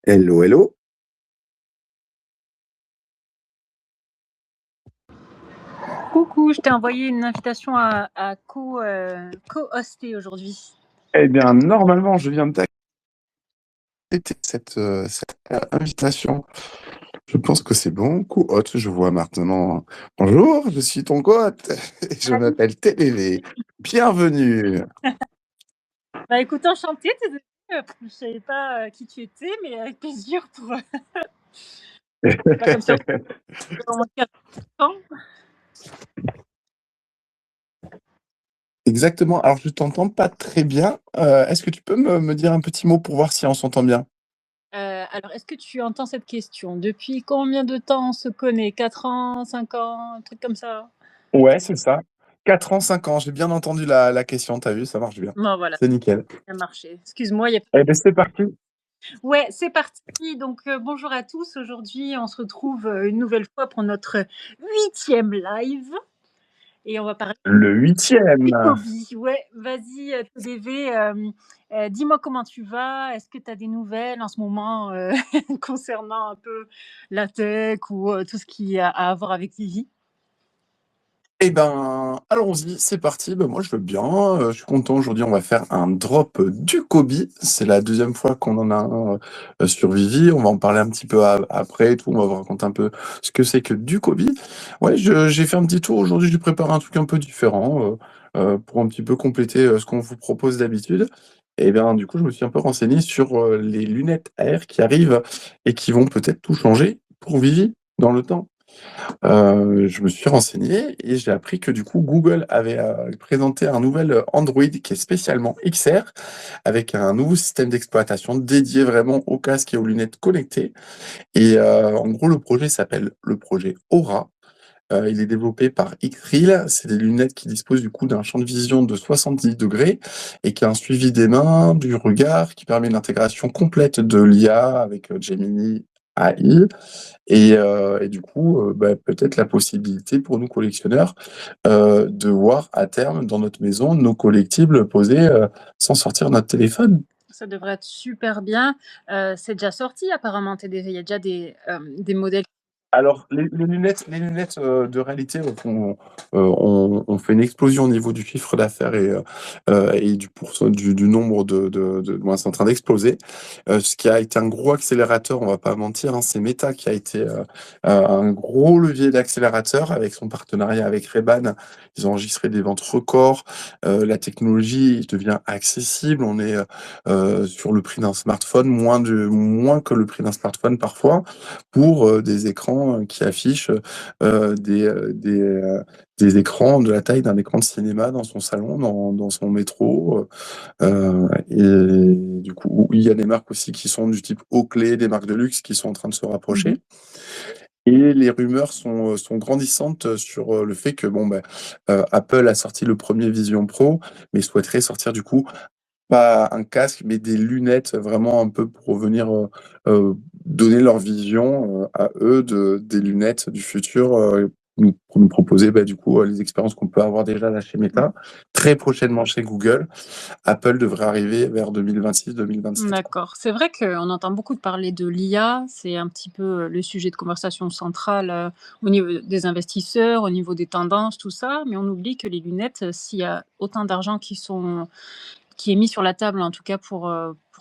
Hello, hello. Coucou, je t'ai envoyé une invitation à co-hoster aujourd'hui. Eh bien, normalement, je viens de t'accepter cette invitation. Je pense que c'est bon. Co-hôte, je vois maintenant. Bonjour, je suis ton co-hôte et je m'appelle TVV. Bienvenue. Bah écoute, enchantée, je savais pas qui tu étais, mais avec plaisir pour comme ça au moins 4 ans. Exactement. Alors, je t'entends pas très bien. Est-ce que tu peux me dire un petit mot pour voir si on s'entend bien? Alors, est-ce que tu entends cette question? Depuis combien de temps on se connaît? 4 ans, 5 ans, un truc comme ça? Ouais, c'est ça. 4 ans, 5 ans. J'ai bien entendu la question. T'as vu, ça marche bien. Non, voilà, C'est nickel. ça a marché. Excuse-moi, il y a Eh bien, c'est parti. ouais, c'est parti. Donc, bonjour à tous. Aujourd'hui, on se retrouve, une nouvelle fois pour notre 8e live et on va parler Le 8e. Kobe. Ouais, vas-y, TDV, dis-moi comment tu vas? Est-ce que tu as des nouvelles en ce moment, concernant un peu la tech ou, tout ce qui a à voir avec Vivi? Eh ben, allons-y, c'est parti. Ben, moi, je veux bien. Je suis content. Aujourd'hui, on va faire un drop du Kobe. C'est la deuxième fois qu'on en a un sur Vivi. On va en parler un petit peu après et tout. On va vous raconter un peu ce que c'est que du Kobe. Ouais, j'ai fait un petit tour. Aujourd'hui, j'ai préparé un truc un peu différent pour un petit peu compléter ce qu'on vous propose d'habitude. Et bien, du coup, je me suis un peu renseigné sur les lunettes AR qui arrivent et qui vont peut-être tout changer pour Vivi dans le temps. Je me suis renseigné et j'ai appris que du coup Google avait présenté un nouvel Android qui est spécialement XR avec un nouveau système d'exploitation dédié vraiment aux casques et aux lunettes connectées. Et en gros, le projet s'appelle le projet Aura. Il est développé par Xreal. C'est des lunettes qui disposent du coup d'un champ de vision de 70 degrés et qui a un suivi des mains, du regard, qui permet l'intégration complète de l'IA avec Gemini AI. Et du coup, bah, peut-être la possibilité pour nous collectionneurs de voir à terme dans notre maison nos collectibles posés sans sortir notre téléphone. Ça devrait être super bien. C'est déjà sorti apparemment TDV? Il y a déjà des modèles? Alors, les lunettes de réalité ont fait une explosion au niveau du chiffre d'affaires et du nombre moi, c'est en train d'exploser. Ce qui a été un gros accélérateur, on va pas mentir, hein, c'est Meta qui a été un gros levier d'accélérateur avec son partenariat avec Ray-Ban. Ils ont enregistré des ventes records. La technologie devient accessible. On est sur le prix d'un smartphone, moins que le prix d'un smartphone parfois, pour des écrans qui affichent des écrans de la taille d'un écran de cinéma dans son salon, dans son métro. Et du coup, il y a des marques aussi qui sont du type Oakley, des marques de luxe qui sont en train de se rapprocher. Et les rumeurs sont grandissantes sur le fait que bon, bah, Apple a sorti le premier Vision Pro, mais souhaiterait sortir du coup pas un casque, mais des lunettes vraiment un peu pour venir donner leur vision à eux des lunettes du futur pour nous proposer bah, du coup les expériences qu'on peut avoir déjà là chez Meta, très prochainement chez Google. Apple devrait arriver vers 2026-2027. D'accord. C'est vrai qu'on entend beaucoup de parler de l'IA, c'est un petit peu, le sujet de conversation central, au niveau des investisseurs, au niveau des tendances, tout ça, mais on oublie que les lunettes, s'il y a autant d'argent qui est mis sur la table, en tout cas pour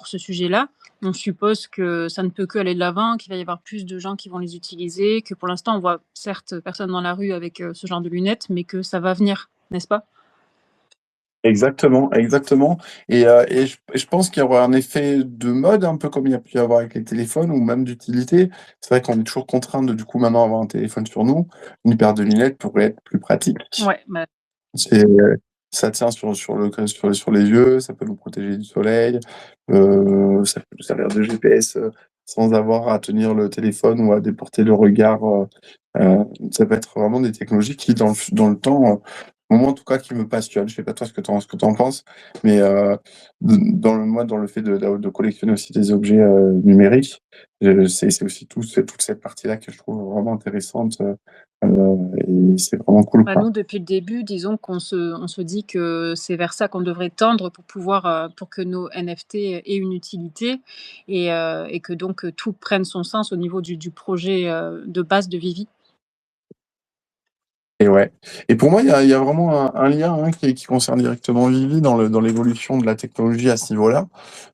ce sujet-là, on suppose que ça ne peut qu'aller de l'avant, qu'il va y avoir plus de gens qui vont les utiliser, que pour l'instant on voit certes personne dans la rue avec, ce genre de lunettes, mais que ça va venir, n'est-ce pas? Exactement, exactement. Et je pense qu'il y aura un effet de mode, un peu comme il y a pu y avoir avec les téléphones ou même d'utilité. C'est vrai qu'on est toujours contraint de, du coup, maintenant avoir un téléphone sur nous. Une paire de lunettes pourrait être plus pratique. Ouais, bah C'est, ça tient sur les yeux, ça peut nous protéger du soleil, ça peut nous servir de GPS sans avoir à tenir le téléphone ou à déporter le regard. Ça peut être vraiment des technologies qui, dans le temps, moi, en tout cas, qui me passionne. Je sais pas toi ce que t'en penses, mais dans le fait de collectionner aussi des objets numériques, c'est aussi toute cette partie-là que je trouve vraiment intéressante et c'est vraiment cool, Bah, quoi. nous, depuis le début, disons qu'on se dit que c'est vers ça qu'on devrait tendre pour pouvoir, pour que nos NFT aient une utilité et que donc tout prenne son sens au niveau du projet, de base de Vivi. Et ouais. Et pour moi, il y a vraiment un lien hein, qui concerne directement Vivi dans l'évolution de la technologie à ce niveau-là.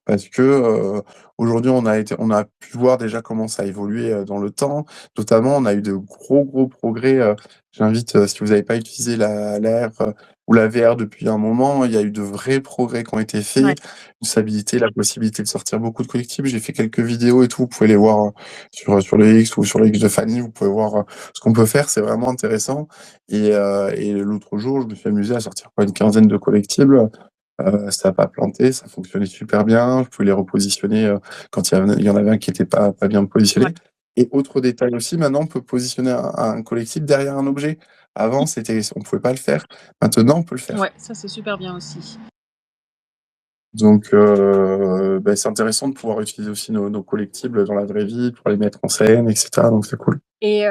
Parce que aujourd'hui, on a pu voir déjà comment ça a évolué dans le temps. Notamment, on a eu de gros progrès. J'invite, si vous n'avez pas utilisé la R ou la VR depuis un moment, il y a eu de vrais progrès qui ont été Ouais. faits. Une stabilité, la possibilité de sortir beaucoup de collectibles. J'ai fait quelques vidéos et tout. Vous pouvez les voir sur le X ou sur le X de Fanny. Vous pouvez voir ce qu'on peut faire. C'est vraiment intéressant. Et l'autre jour, je me suis amusé à sortir quoi, une quinzaine de collectibles. Ça n'a pas planté, ça fonctionnait super bien. Je pouvais les repositionner quand il y en avait un qui n'était pas bien Ouais. positionné. Et autre détail aussi, maintenant, on peut positionner un collectible derrière un objet. Avant, on ne pouvait pas le faire. Maintenant, on peut le faire. Ouais, ça c'est super bien aussi. Donc, bah, c'est intéressant de pouvoir utiliser aussi nos collectibles dans la vraie vie pour les mettre en scène, etc. Donc, c'est cool. Et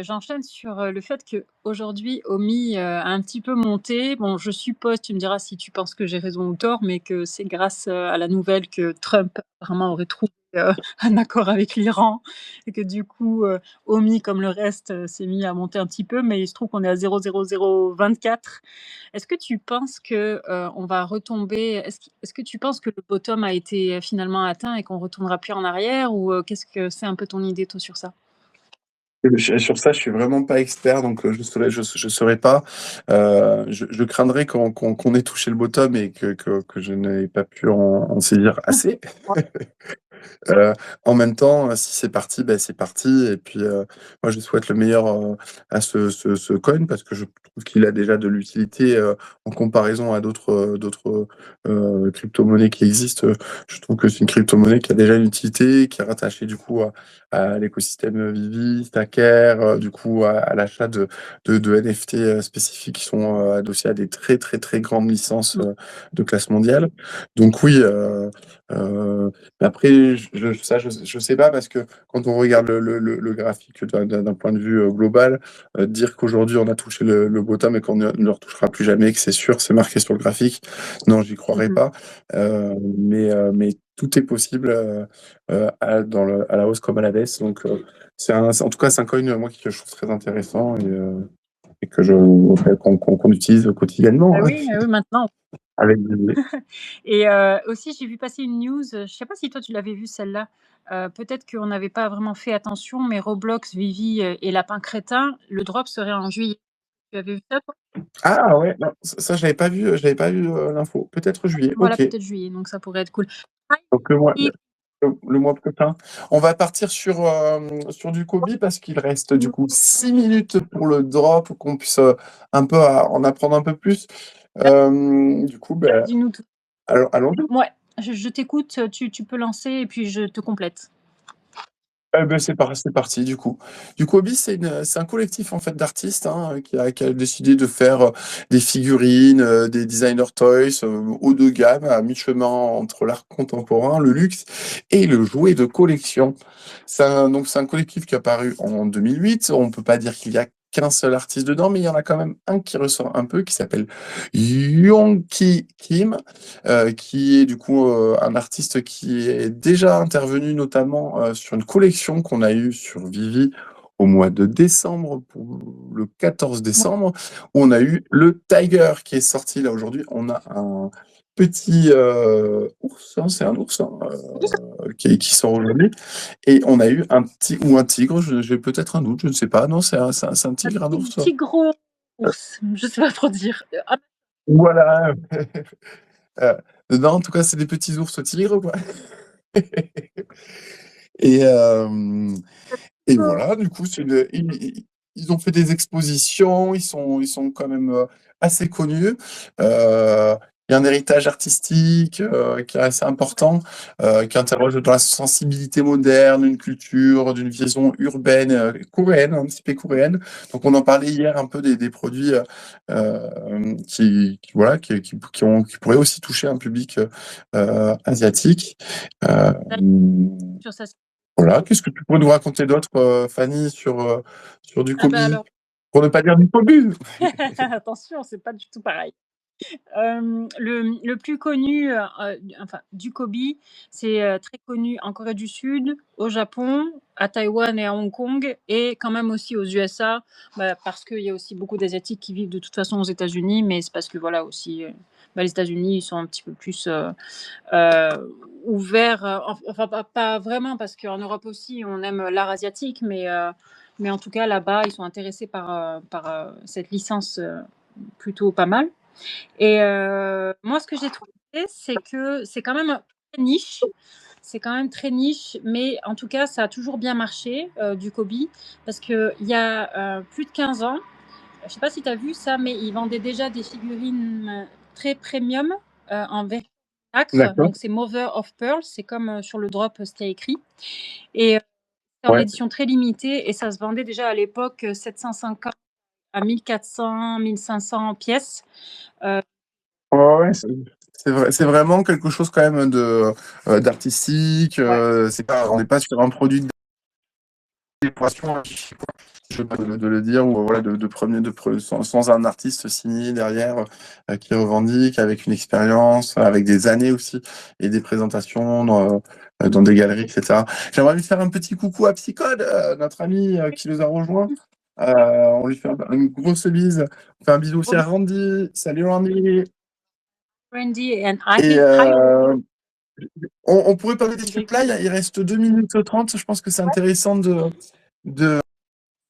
j'enchaîne sur, le fait qu'aujourd'hui Omi, a un petit peu monté. Bon, je suppose, tu me diras si tu penses que j'ai raison ou tort, mais que c'est grâce, à la nouvelle que Trump apparemment aurait trouvé, un accord avec l'Iran et que du coup, Omi comme le reste, s'est mis à monter un petit peu, mais il se trouve qu'on est à 0,0024. Est-ce que tu penses que, on va retomber est-ce que tu penses que le bottom a été, finalement atteint et qu'on retournera plus en arrière ou, qu'est-ce que c'est un peu ton idée toi sur ça? Sur ça, je suis vraiment pas expert, donc je saurais pas. Je craindrais qu'on ait touché le bottom et que je n'ai pas pu en saisir assez. Euh, En même temps, si c'est parti, ben c'est parti. Et puis, moi, je souhaite le meilleur à ce coin parce que je trouve qu'il a déjà de l'utilité en comparaison à d'autres crypto-monnaies qui existent. Je trouve que c'est une crypto-monnaie qui a déjà une utilité, qui est rattachée du coup à l'écosystème Vivi, Stacker, du coup à l'achat de NFT spécifiques qui sont adossés à des très grandes licences Mmh. de classe mondiale. Donc oui. Après, je sais pas parce que quand on regarde le graphique d'un point de vue global, dire qu'aujourd'hui on a touché le bottom et qu'on ne le retouchera plus jamais, que c'est sûr, c'est marqué sur le graphique, non, j'y croirais Mmh. pas. Mais tout est possible à la hausse comme à la baisse. Donc, en tout cas, c'est un coin moi qui que je trouve très intéressant et qu'on utilise quotidiennement hein, Ah oui, maintenant. avec des- Et aussi j'ai vu passer une news, je sais pas si toi tu l'avais vue celle-là, peut-être qu'on n'avait pas vraiment fait attention, mais Roblox, Vivi, et Lapin Crétin, le drop serait en juillet. Tu avais vu ça toi? Ah ouais, non, ça j'avais pas vu l'info. Peut-être juillet, Voilà, ok. peut-être juillet, donc ça pourrait être cool. Donc le mois prochain. On va partir sur du Kobe parce qu'il reste du coup 6 minutes pour le drop, pour qu'on puisse un peu en apprendre un peu plus. Du coup, ben, Dis-nous tout. allons-y. Ouais, je t'écoute, tu peux lancer et puis je te complète. Ben, c'est parti du coup. Du coup, Hobby, c'est un collectif en fait d'artistes hein, qui a décidé de faire des figurines, des designer toys haut de gamme, à mi-chemin entre l'art contemporain, le luxe et le jouet de collection. Donc c'est un collectif qui est apparu en 2008. On peut pas dire qu'il y a qu'un seul artiste dedans, mais il y en a quand même un qui ressort un peu, qui s'appelle Yongki Kim, qui est du coup un artiste qui est déjà intervenu notamment sur une collection qu'on a eue sur Vivi au mois de décembre, pour le 14 Ouais. décembre, où on a eu le Tiger qui est sorti là aujourd'hui. On a un petit ours, hein, c'est un ours hein, qui sort aujourd'hui, et on a eu un petit ou un tigre, j'ai peut-être un doute, je ne sais pas, non, c'est un tigre, un ours. Tigre ours, je sais pas trop dire. Ah Voilà. Euh, non, en tout cas, c'est des petits ours tigres, quoi. Et, euh, et voilà, du coup, ils ont fait des expositions, ils sont quand même assez connus. Euh, Il y a un héritage artistique qui est assez important, qui interroge dans la sensibilité moderne, une culture, d'une vision urbaine coréenne, un petit peu coréenne. Donc on en parlait hier un peu des produits voilà, qui pourraient aussi toucher un public asiatique. Euh, Sur ça. voilà. Qu'est-ce que tu pourrais nous raconter d'autre, Fanny, sur du Ah bah Kobe? alors, Pour ne pas dire du Kobe. attention, c'est pas du tout pareil. Le plus connu, enfin du Kobe, c'est, très connu en Corée du Sud, au Japon, à Taïwan et à Hong Kong et quand même aussi aux USA, bah, parce qu'il y a aussi beaucoup d'asiatiques qui vivent de toute façon aux États-Unis, mais c'est parce que voilà aussi, bah, les États-Unis, ils sont un petit peu plus, ouverts, enfin pas vraiment parce qu'en Europe aussi on aime l'art asiatique, mais en tout cas là-bas, ils sont intéressés par cette licence, plutôt pas mal. Et moi, ce que j'ai trouvé, c'est que c'est quand même très niche. C'est quand même très niche, mais en tout cas, ça a toujours bien marché, du Kobe, parce qu'il y a plus de 15 ans, je ne sais pas si tu as vu ça, mais ils vendaient déjà des figurines très premium en verre nacre. D'accord. Donc, c'est Mother of Pearl, c'est comme sur le drop, c'était écrit. Et c'est en Ouais. édition très limitée, et ça se vendait déjà à l'époque 750 à 1400, 1500 pièces. Ouais, ouais, c'est vraiment quelque chose quand même d'artistique. Ouais. On n'est pas sur un produit de décoration, je veux pas de le dire, ou voilà, sans un artiste signé derrière qui revendique, avec une expérience, avec des années aussi, et des présentations dans des galeries, etc. J'aimerais lui faire un petit coucou à Psychode, notre ami qui nous a rejoint. On lui fait une grosse bise. On fait un bisou aussi à Randy. Salut Randy. Randy and Et hi. on pourrait parler des supplies, il reste 2 minutes 30. Je pense que c'est intéressant de,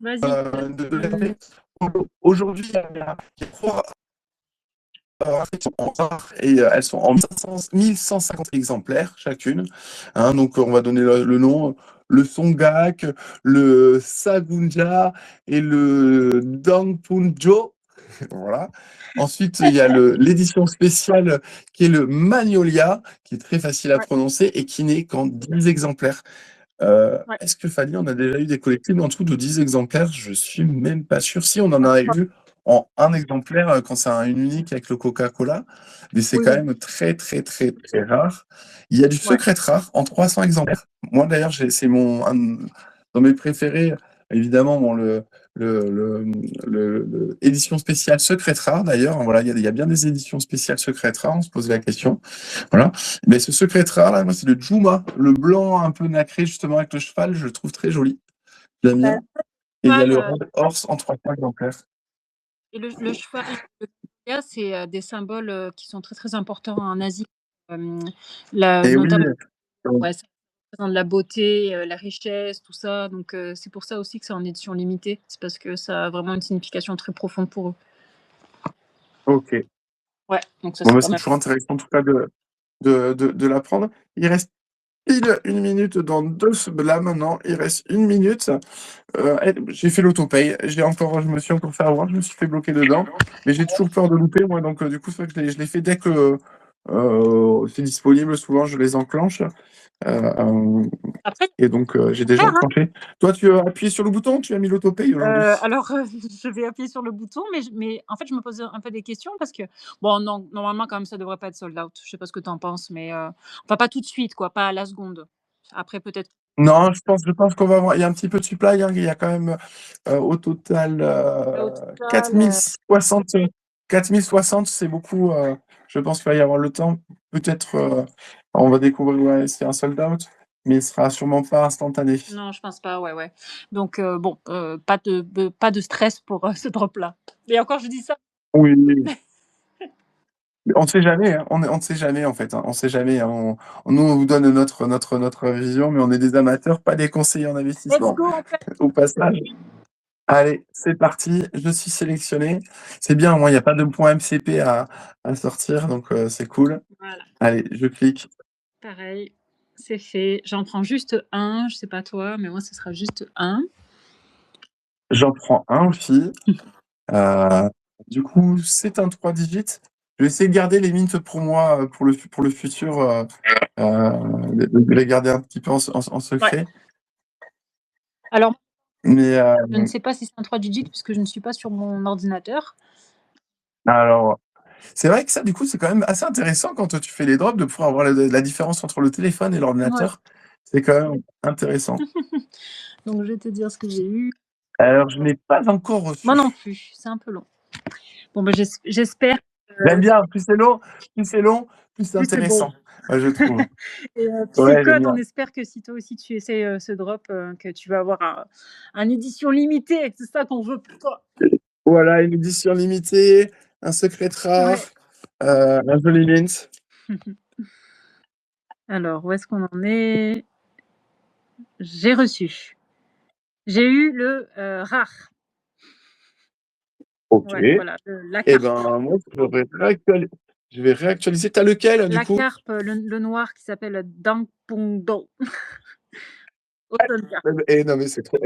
Vas-y. de les rappeler. Aujourd'hui, il y a 3 qui sont en rare et elles sont en 1150 exemplaires chacune. Hein, donc on va donner le nom, le Songak, le Sagunja et le Dangpunjo. Voilà. Ensuite, il y a l'édition spéciale qui est le Magnolia, qui est très facile à Ouais, prononcer et qui n'est qu'en 10 exemplaires. ouais. Est-ce que Fanny, on a déjà eu des collectifs en dessous de 10 exemplaires? Je suis même pas sûr. Si on en a eu en un exemplaire quand c'est une unique avec le Coca-Cola, mais c'est Oui, quand oui. même très, très, très, très rare. Il y a du Ouais. Secret Rare en 300 exemplaires. Moi, d'ailleurs, c'est dans mes préférés, évidemment, bon, édition spéciale Secret Rare, d'ailleurs. Voilà, il y a bien des éditions spéciales Secret Rare, on se pose la question. Voilà. Mais ce secret rare là, moi, c'est le Juma, le blanc un peu nacré justement avec le cheval, je le trouve très joli. J'aime Bah, bien. Et il y a cheval, le Red Horse en 300 exemplaires. et le cheval, le Kenya, c'est des symboles qui sont très très importants en Asie. Euh, Et oui, Notamment, ouais, ça représente la beauté, la richesse, tout ça. Donc c'est pour ça aussi que c'est en édition limitée. C'est parce que ça a vraiment une signification très profonde pour eux. ok. Ouais, donc ça Bon, c'est bah, quand c'est même. toujours intéressant en tout cas de l'apprendre. Il reste pile 1 minute là maintenant, il reste 1 minute. J'ai fait l'autopay, je me suis encore fait avoir, je me suis fait bloquer dedans, mais j'ai toujours peur de louper, moi, donc du coup, c'est vrai que je l'ai fait dès que c'est disponible, souvent je les enclenche. Euh, Après, Et donc, j'ai déjà faire, hein. enclenché. Toi, tu as appuyé sur le bouton, tu as mis l'autopay aujourd'hui. Alors, je vais appuyer sur le bouton, mais en fait, je me posais un peu des questions parce que, bon, non, normalement, quand même, ça devrait pas être sold out. Je sais pas ce que tu en penses, mais enfin, pas tout de suite, quoi, pas à la seconde. Après, peut-être. Non, je pense qu'on va avoir. Il y a un petit peu de supply, hein, il y a quand même au total Au total, 4060. 4060, c'est beaucoup. Je pense qu'il va y avoir le temps. Peut-être, on va découvrir ouais, c'est un sold out, mais il sera sûrement pas instantané. non, je pense pas, ouais, ouais. Donc, bon, pas de stress pour ce drop-là. Et encore, je dis ça. Oui. On ne sait jamais, hein. On ne sait jamais en fait, hein. On ne sait jamais, hein. Nous, on vous donne notre vision, mais on est des amateurs, pas des conseillers en Let's investissement. go, en fait. Au passage. Allez, c'est parti. Je suis sélectionné. C'est bien, moi, il n'y a pas de point MCP à sortir, donc c'est cool. Voilà, Allez, je clique. pareil, c'est fait. J'en prends juste un, je sais pas toi, mais moi, ce sera juste un. J'en prends un aussi. Euh, du coup, c'est un 3 digits. Je vais essayer de garder les mints pour moi, pour le futur, de les garder un petit peu en Ouais. secret. Alors, Mais je ne sais pas si c'est un 3 digits puisque je ne suis pas sur mon ordinateur. alors, c'est vrai que ça, du coup, c'est quand même assez intéressant quand tu fais les drops de pouvoir avoir la différence entre le téléphone et Ouais. l'ordinateur. C'est quand même intéressant. Donc je vais te dire ce que j'ai eu. Alors, je n'ai pas encore Moi non reçu. plus, c'est un peu long. Bon, bah, j'espère J'aime que bien, plus c'est long, plus c'est plus c'est beau. intéressant, moi je trouve. Et Ouais, j'aime Psychode, bien. on espère que si toi aussi tu essaies ce drop, que tu vas avoir un édition limitée. C'est ça qu'on veut pour toi. Voilà, une édition limitée, un secret rare, Ouais. un joli mint. Alors, où est-ce qu'on en est? J'ai reçu. J'ai eu le rare. OK. Ouais, voilà, la Et carpe. ben, moi, je vais réactualiser. Tu as lequel, du La coup? carpe, le noir qui s'appelle Dangpongdo. Automne carpe. Non, mais c'est trop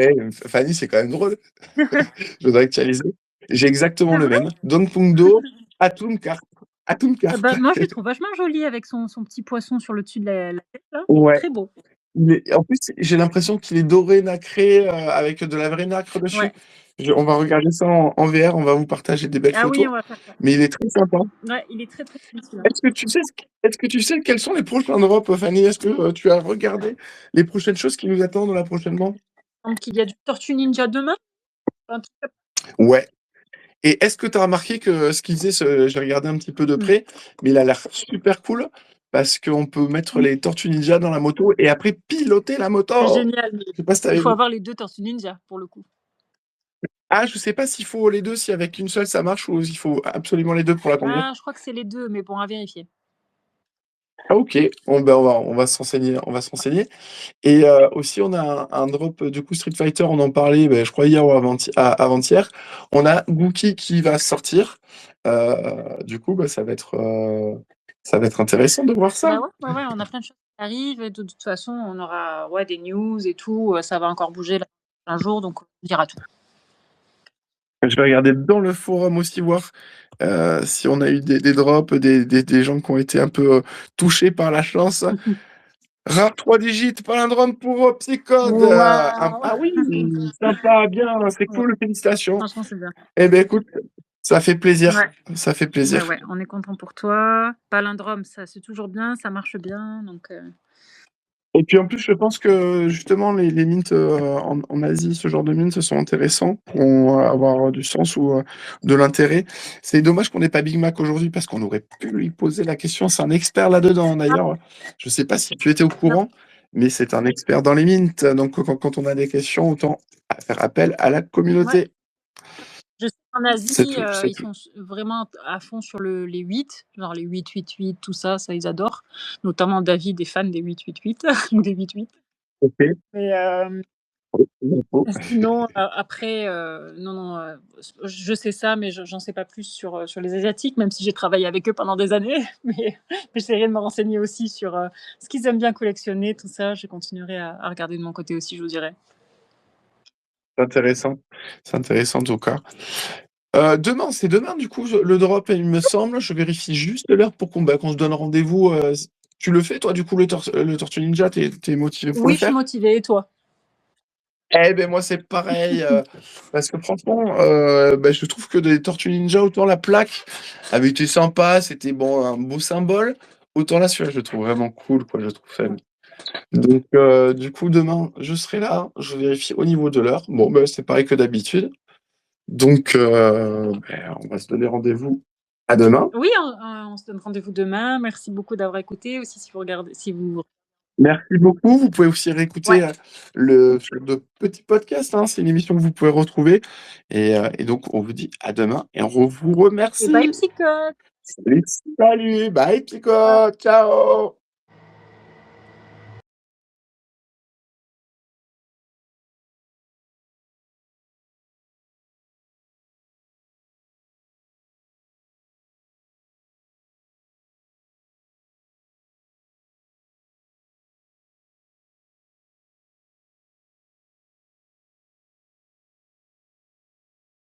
Fanny, c'est quand même drôle. Je voudrais actualiser. J'ai exactement C'est le vrai? même. Dongpungdo, Atumkarp. Atumkarp. Bah, moi, je le trouve vachement joli avec son petit poisson sur le dessus de la tête là. Ouais. Très beau. En plus, j'ai l'impression qu'il est doré, nacré, avec de la vraie nacre dessus. Ouais. On va regarder ça en VR, on va vous partager des belles Ah oui, photos. on va faire ça. Mais il est très sympa. Ouais, il est très, très joli celui-là. Est-ce que tu sais quels sont les prochains drops, Fanny? Est-ce que tu as regardé les prochaines choses qui nous attendent là prochainement? Donc il y a du Tortue Ninja demain, un truc comme Ouais. Et est-ce que tu as remarqué que ce qu'il faisait, j'ai regardé un petit peu de mmh. près, mais il a l'air super cool parce qu'on peut mettre Oui, les Tortues Ninja dans la moto et après piloter la c'est moto. génial, mais Je sais pas si tu il avais faut vu. avoir les 2 Tortues Ninja pour le coup. Ah, je sais pas s'il faut les deux, si avec une seule ça marche ou s'il faut absolument les deux pour la conduire. Ah, je crois que c'est les 2, mais bon, à vérifier. Ah OK, bon ben on va s'enseigner, on va se renseigner. Et aussi on a un drop du coup Street Fighter, on en parlait, je crois hier ou avant-hier. On a Gookie qui va sortir. Du coup, ça va être intéressant de voir ça. Bah, ouais, ouais, ouais, on a plein de choses qui arrivent et de toute façon, on aura, ouais, des news et tout, ça va encore bouger là un jour, donc on dira tout. Je vais regarder dans le forum aussi voir, si on a eu des drops, des gens qui ont été un peu, touchés par la chance. Rare 3 digits, palindrome pour Psychode. Waouh! Ah oui, sympa, bien, c'est Ouais, cool, félicitations. franchement, c'est bien. Eh ben écoute, ça fait plaisir, Ouais, ça fait ouais, plaisir. ouais, on est content pour toi. Palindrome, ça, c'est toujours bien, ça marche bien, donc Et puis en plus, je pense que justement les mints, en Asie, ce genre de mints, ce sont intéressants, pourront avoir du sens ou de l'intérêt. C'est dommage qu'on n'ait pas Big Mac aujourd'hui parce qu'on aurait pu lui poser la question. C'est un expert là-dedans ah, d'ailleurs. Je sais pas si tu étais au non, courant, mais c'est un expert dans les mints. Donc quand on a des questions, autant faire appel à la ouais. communauté. Je sais qu'en Asie, C'est tout, c'est ils tout. sont vraiment à fond sur les 8, genre les 888, tout ça, ça ils adorent. Notamment David est fan des 888 ou des 88. OK. Mais sinon, après, non, non, je sais ça, mais j'en sais pas plus sur les asiatiques, même si j'ai travaillé avec eux pendant des années. Mais j'essaierai de me renseigner aussi sur, ce qu'ils aiment bien collectionner, tout ça. Je continuerai à regarder de mon côté aussi, je vous dirai. C'est intéressant. C'est intéressant en tout cas. Demain, c'est demain du coup le drop, il me semble. Je vérifie juste l'heure pour qu'on se donne rendez-vous. Tu le fais toi du coup le Tortue Ninja, t'es motivé pour le Oui, je suis faire? motivée et toi? Eh ben moi c'est pareil, parce que franchement, je trouve que des Tortues Ninja, autant la plaque avait été sympa, c'était bon, un beau symbole, autant là celui-là je le trouve vraiment cool quoi, je le trouve fun. Ouais. Donc du coup demain je serai là, je vérifie au niveau de l'heure. Bon c'est pareil que d'habitude. Donc on va se donner rendez-vous à demain. Oui, on se donne rendez-vous demain. Merci beaucoup d'avoir écouté aussi si vous Merci beaucoup. Vous pouvez aussi ouais, réécouter, le petit podcast, hein, c'est une émission que vous pouvez retrouver et donc on vous dit à demain et on vous et bye remercie. psychologue. Salut, salut, bye Pico, ciao.